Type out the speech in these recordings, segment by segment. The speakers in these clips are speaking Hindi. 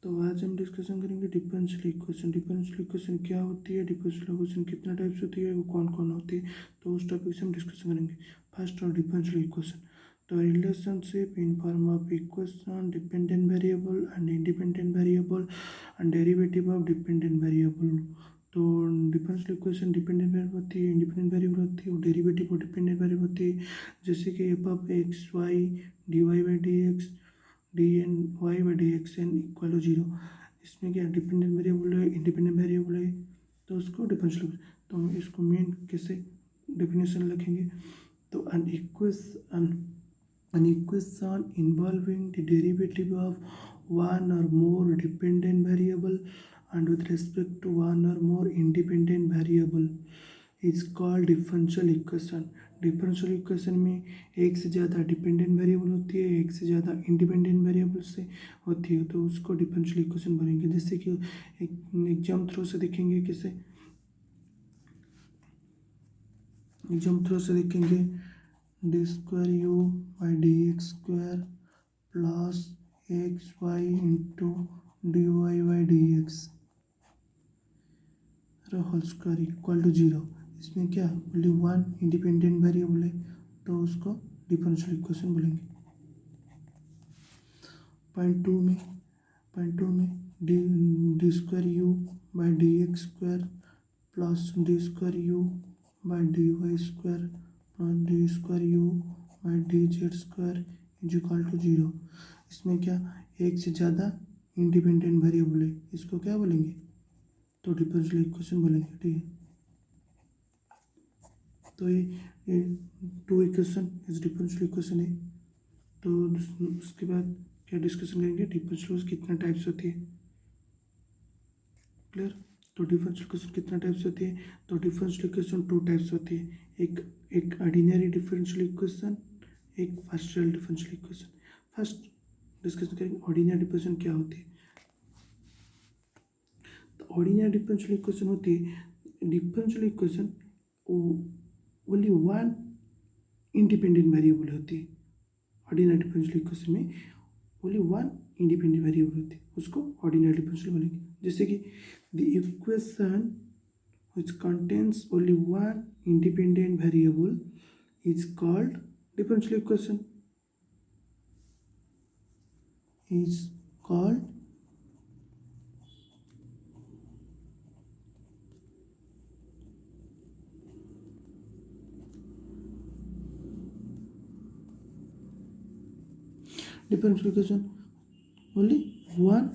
तो आज हम डिस्कशन करेंगे डिफरेंशियल इक्वेशन। डिफरेंशियल इक्वेशन क्या होती है, डिफरेंशियल इक्वेशन कितना टाइप्स होती है, वो कौन कौन होती है, तो उस टॉपिक से हम डिस्कशन करेंगे। फर्स्ट और डिफरेंशियल इक्वेशन, तो relationship in form of equation, dependent variable and independent variable and derivative of dependent variable. तो डिफरेंशियल इक्वेशन डिपेंडेंट वेरिएबल होती है, इंडिपेंडेंट वेरिएबल होती है और डेरिवेटिव और डिपेंडेंट वेरिएबल होती है। जैसे कि f of x y d y by d x d n y by d x n equal to zero. इसमें क्या डिपेंडेंट वेरिएबल है, इंडिपेंडेंट वेरिएबल है, तो उसको डिफरेंशियल। तो हम इसको मेन कैसे डेफिनेशन लिखेंगे, तो an equation involving the derivative of one or more dependent variable and with respect to one or more independent variable is called differential equation। Differential equation में एक से ज़्यादा डिपेंडेंट वेरिएबल होती है, एक से ज़्यादा इंडिपेंडेंट वेरिएबल से होती है, तो उसको डिफरेंशियल इक्वेशन बोलेंगे। जैसे कि एक एग्जाम थ्रू से देखेंगे, कैसे एग्जाम थ्रू से देखेंगे, d square u by d x square plus x y into d y by d x whole square equal to zero. इसमें क्या ओनली वन इंडिपेंडेंट वेरिएबल है, तो उसको डिफरेंशियल इक्वेशन बोलेंगे। पॉइंट टू में d square u by d x square plus d square u by d y square plus d square u by d z square is equal to zero. इसमें क्या एक से ज़्यादा इंडिपेंडेंट वेरिएबल है, इसको क्या बोलेंगे, तो डिफरेंशियल इक्वेशन बोलेंगे। ठीक है, तो ये टू इक्वेशन इस डिफरेंशियल इक्वेशन है। तो उसके बाद क्या डिस्कशन करेंगे, डिफरेंशियल कितना टाइप्स होती है। क्लियर, तो डिफरेंशियल इक्वेशन कितना टाइप्स होती है, तो डिफरेंशियल इक्वेशन टू टाइप्स होती है, एक ऑर्डिनरी डिफरेंशियल इक्वेशन, एक partial differential equation. First discussion करेंगे ऑर्डिनरी डिफरेंशियल क्या होती है। तो ऑर्डिनरी डिफरेंशियल इक्वेशन होती है differential equation only one independent variable होती है। ऑर्डिनरी डिफरेंशियल इक्वेशन में ओनली वन इंडिपेंडेंट वेरिएबल होती है, उसको ऑर्डिनरी डिफरेंशियल बोलेंगे। जैसे कि the equation which contains only one independent variable is called differential equation, is called differential equation only one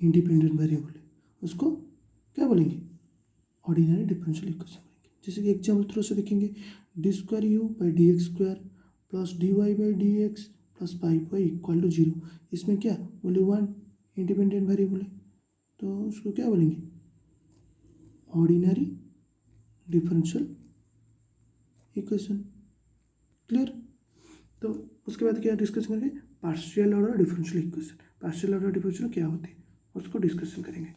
independent variable है, उसको क्या बोलेंगे, ऑर्डिनरी डिफरेंशियल इक्वेशन बोलेंगे। जैसे कि एग्जाम्पल थ्रू से देखेंगे, d square u by d x square plus d y by d x plus five y equal to zero. इसमें क्या ओनली वन इंडिपेंडेंट वेरिएबल है, तो उसको क्या बोलेंगे, ऑर्डिनरी डिफरेंशियल इक्वेशन। क्लियर, तो उसके बाद क्या डिस्कशन करेंगे, partial order differential equation. Partial order differential क्या होती है, उसको डिस्कशन करेंगे।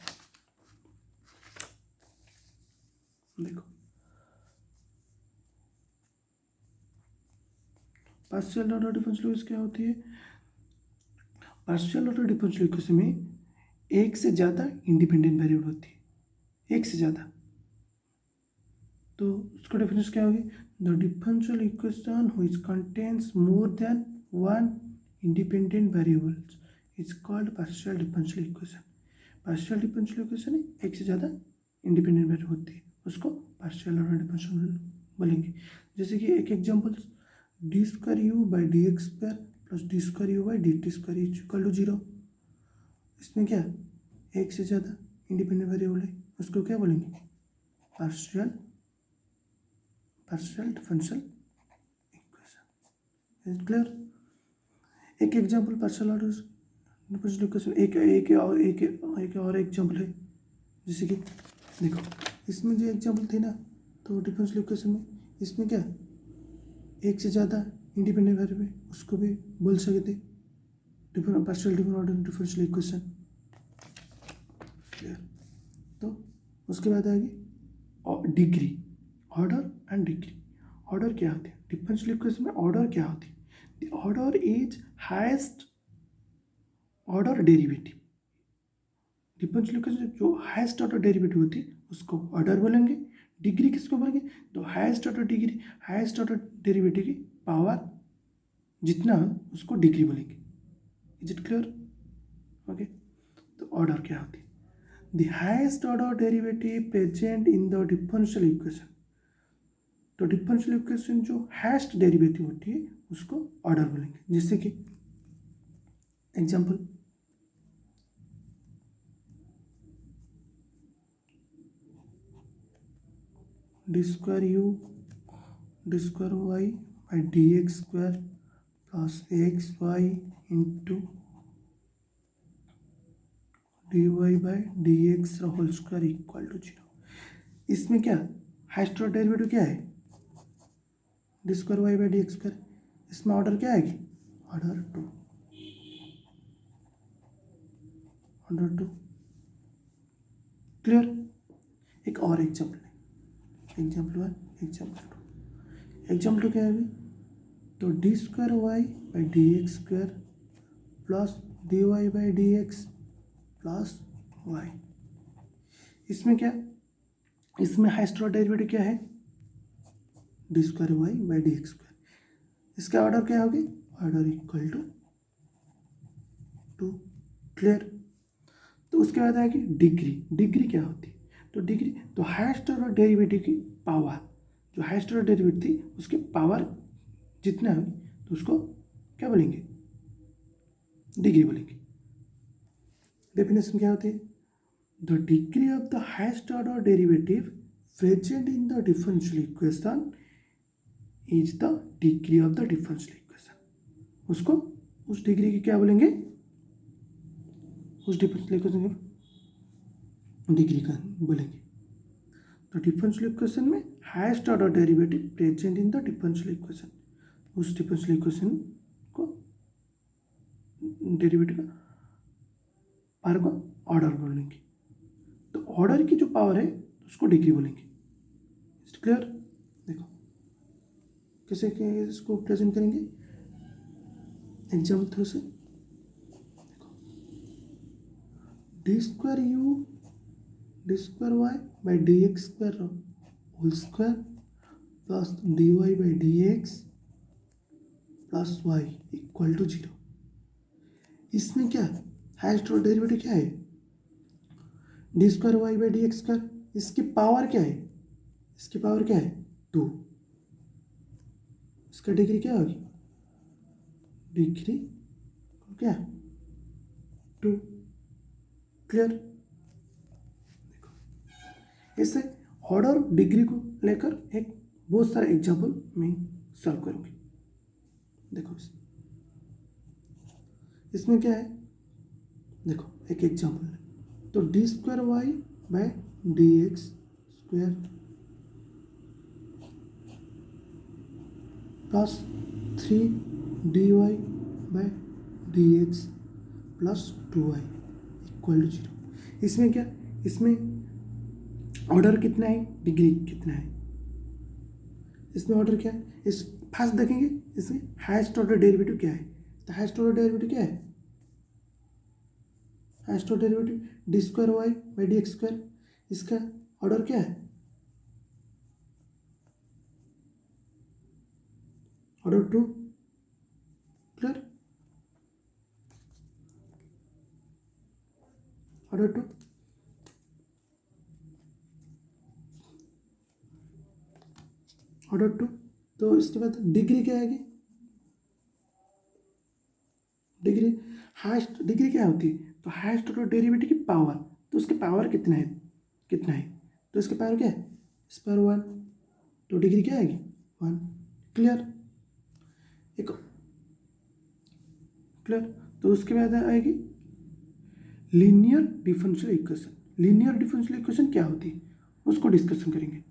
देखो, पार्शियल ऑर्डर डिफरेंशियल इक्वेशन क्या होती है। पार्शियल ऑर्डर डिफरेंशियल इक्वेशन में एक से ज़्यादा इंडिपेंडेंट वेरिएबल होती है, एक से ज़्यादा, तो उसका डिफरेंस क्या होगी, the differential equation which contains more than one independent variables is called partial differential equation. Partial differential equation है एक से ज़्यादा इंडिपेंडेंट वेरिएबल होती है, उसको पार्शियल ऑर्डर डिफरेंशियल बोलेंगे। जैसे कि एक example, d square u by d x square plus d square u by d t square is equal to zero. इसमें क्या एक से ज़्यादा इंडिपेंडेंट वेरिएबल है, उसको क्या बोलेंगे, partial differential equation. Is clear, एक example partial order differential equation, एक और एग्जांपल है। जैसे कि देखो, इसमें जो एग्जांपल थे ना, तो डिफरेंशियल इक्वेशन में इसमें क्या एक से ज़्यादा इंडिपेंडेंट वेरिएबल, उसको भी बोल सकते पार्शियल डिफरेंशियल इक्वेशन। क्लियर, तो उसके बाद आएगी degree, order and degree. Order क्या होती है डिफरेंशियल इक्वेशन में, ऑर्डर क्या होती है, the order is highest order derivative, differential equation जो हाईएस्ट ऑर्डर डेरिवेटिव होती है उसको ऑर्डर बोलेंगे। डिग्री किसको बोलेंगे? तो highest order degree, highest order derivative की पावर जितना हो उसको डिग्री बोलेंगे। Is it clear? ओके, तो ऑर्डर क्या होती है? The highest order derivative present in the differential equation. तो डिफरेंशियल इक्वेशन जो हाईएस्ट डेरिवेटिव होती है उसको ऑर्डर बोलेंगे। जैसे कि example, d square u d square y by d x square plus x y into d y by d x whole square equal to 0। इसमें क्या हाईएस्ट ऑर्डर डेरिवेटिव क्या है? D square y by d x square. इसमें ऑर्डर क्या आएगी? ऑर्डर 2। Order 2 clear? एक और एग्जाम्पल है, एग्जाम्पल 1, एग्जाम्पल 2। एग्जाम्पल 2 क्या है अभी? तो d square y by d x square plus d y by d x plus y. इसमें क्या, इसमें हाईएस्ट ऑर्डर डेरिवेटिव क्या है? D square y by d x square. इसका ऑर्डर क्या होगी? Order equal to 2। क्लियर? तो उसके बाद आएगी डिग्री। डिग्री क्या होती है? तो डिग्री तो हाईएस्ट ऑर्डर डेरिवेटिव की पावर, जो हाईएस्ट ऑर्डर डेरिवेटिव थी उसकी पावर जितना होगी तो उसको क्या बोलेंगे? डिग्री बोलेंगे। डेफिनेशन क्या होती है? The degree of the highest order derivative present in the differential equation is the degree of the differential equation. उसको उस डिग्री की क्या बोलेंगे? उस डिफरेंशियल इक्वेशन की डिग्री का बोलेंगे। तो डिफरेंशियल इक्वेशन में highest order derivative present in the differential equation, उस डिफरेंशियल इक्वेशन को डेरिवेटिव का पावर को ऑर्डर बोलेंगे। तो ऑर्डर की जो पावर है उसको डिग्री बोलेंगे। क्लियर? देखो कैसे इसको प्रेजेंट करेंगे एग्जाम्पल थ्रू से। देखो d square u d square y by d x square whole square plus d y by d x plus y equal to 0। इसमें क्या हाईएस्ट ऑर्डर डेरिवेटिव क्या है? D square y by d x square. इसकी पावर क्या है? इसकी पावर क्या है? 2। इसका डिग्री क्या होगी? डिग्री क्या? 2। क्लियर? देखो ऐसे ऑर्डर डिग्री को लेकर एक बहुत सारे एग्जाम्पल मैं सॉल्व करूँगी। देखो इसमें क्या है? देखो एक एग्जाम्पल है, तो d square y by d x square plus 3 d y by d x plus 2y equal to 0। इसमें क्या, इसमें ऑर्डर कितना है, डिग्री कितना है? इसमें ऑर्डर क्या है? इस फर्स्ट देखेंगे इसमें हाईएस्ट ऑर्डर डेरिवेटिव क्या है। तो हाईएस्ट ऑर्डर डेरिवेटिव क्या है? Highest order derivative d square y by d x square. इसका ऑर्डर क्या है? ऑर्डर 2। क्लियर? ऑर्डर 2। ऑर्डर 2। तो इसके बाद डिग्री क्या आएगी? डिग्री हाईएस्ट डिग्री क्या होती है? तो हाईएस्ट ऑर्डर डेरिवेटिव की पावर, तो उसके पावर कितना है, कितना है? तो इसके पावर क्या है? इस पर 1। तो डिग्री क्या आएगी? 1। क्लियर? एक क्लियर? तो उसके बाद आएगी linear differential equation. Linear differential equation क्या होती है उसको डिस्कशन करेंगे।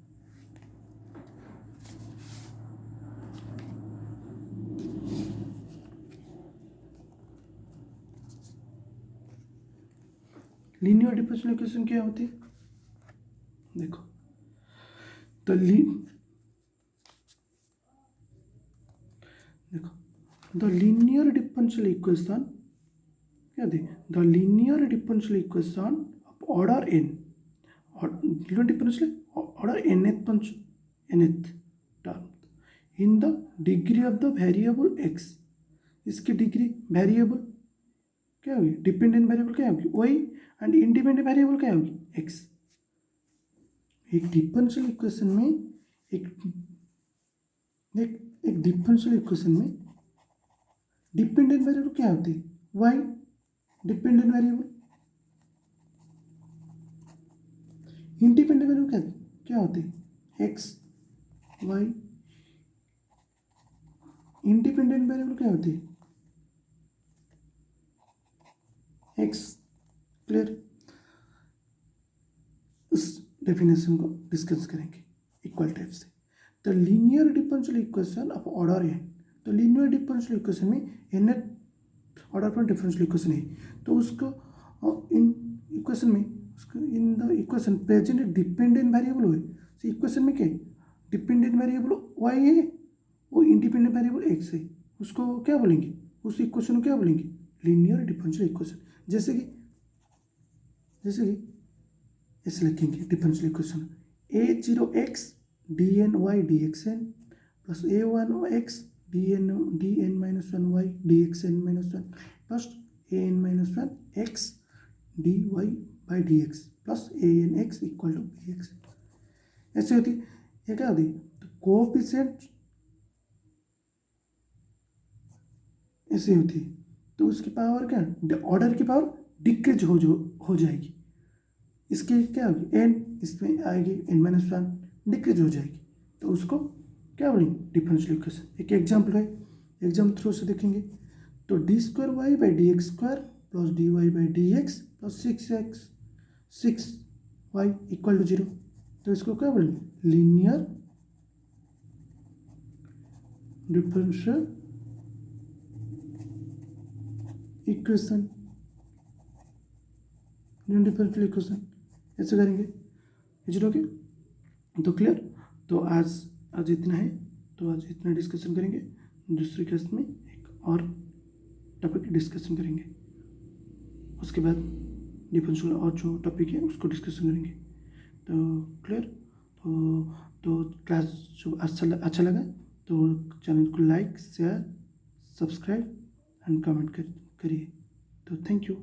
लीनियर डिफरेंशियल इक्वेशन क्या होती है? देखो द लीनियर डिफरेंशियल इक्वेशन क्या दी? The linear differential equation order n, differentially order nth term in the degree of the variable x. इसकी डिग्री वेरिएबल क्या होगी, डिपेंडेंट वेरिएबल क्या होगी y, एंड इंडिपेंडेंट वेरिएबल क्या होगी x. एक डिफरेंशियल इक्वेशन में एक डिफरेंशियल इक्वेशन में डिपेंडेंट वेरिएबल क्या होती है, y dependent variable, independent variable क्या होती है x, y, इंडिपेंडेंट वेरिएबल क्या होती है x. क्लियर. उस डेफिनेशन को डिस्कस करेंगे इक्वल टाइप से. The linear differential equation of order n. तो लीनियर डिफरेंशियल इक्वेशन में nth ऑर्डर पर डिफरेंशियल इक्वेशन है, तो उसको इन इक्वेशन में उसको in the equation present dependent variable हो. तो इक्वेशन में क्या है, डिपेंडेंट वेरिएबल y है, वो इंडिपेंडेंट वेरिएबल x है, उसको क्या बोलेंगे, उस इक्वेशन को क्या बोलेंगे, लीनियर डिफरेंशियल इक्वेशन. जैसे कि ऐसे लिखेंगे differential equation a0x dny dxn plus a1x dn minus 1y dxn minus 1 plus an minus 1x dy by dx plus anx equal to bx. ऐसे होती ये क्या होती, तो कोएफिशिएंट ऐसे होती है, तो उसकी पावर क्या, ऑर्डर की पावर डिक्रीज हो जाएगी. इसकी क्या होगी n, इसमें आएगी n माइनस 1, डिक्रीज हो जाएगी, तो उसको क्या बोलेंगे डिफरेंशियल इक्वेशन. एक एग्जाम्पल है, एग्जाम्पल थ्रू से देखेंगे. तो d square y by d x square plus d y by d x plus 6y equal to 0. तो इसको क्या बोलेंगे linear differential equation. Differential equation ऐसे करेंगे. Is okay. तो क्लियर. तो आज इतना है, तो आज इतना डिस्कशन करेंगे. दूसरे क्लास में एक और टॉपिक डिस्कशन करेंगे, उसके बाद डिफरेंशियल और जो टॉपिक है उसको डिस्कशन करेंगे. तो क्लियर. तो क्लास जो अच्छा लगा तो चैनल को like share subscribe and comment करिए. तो थैंक यू.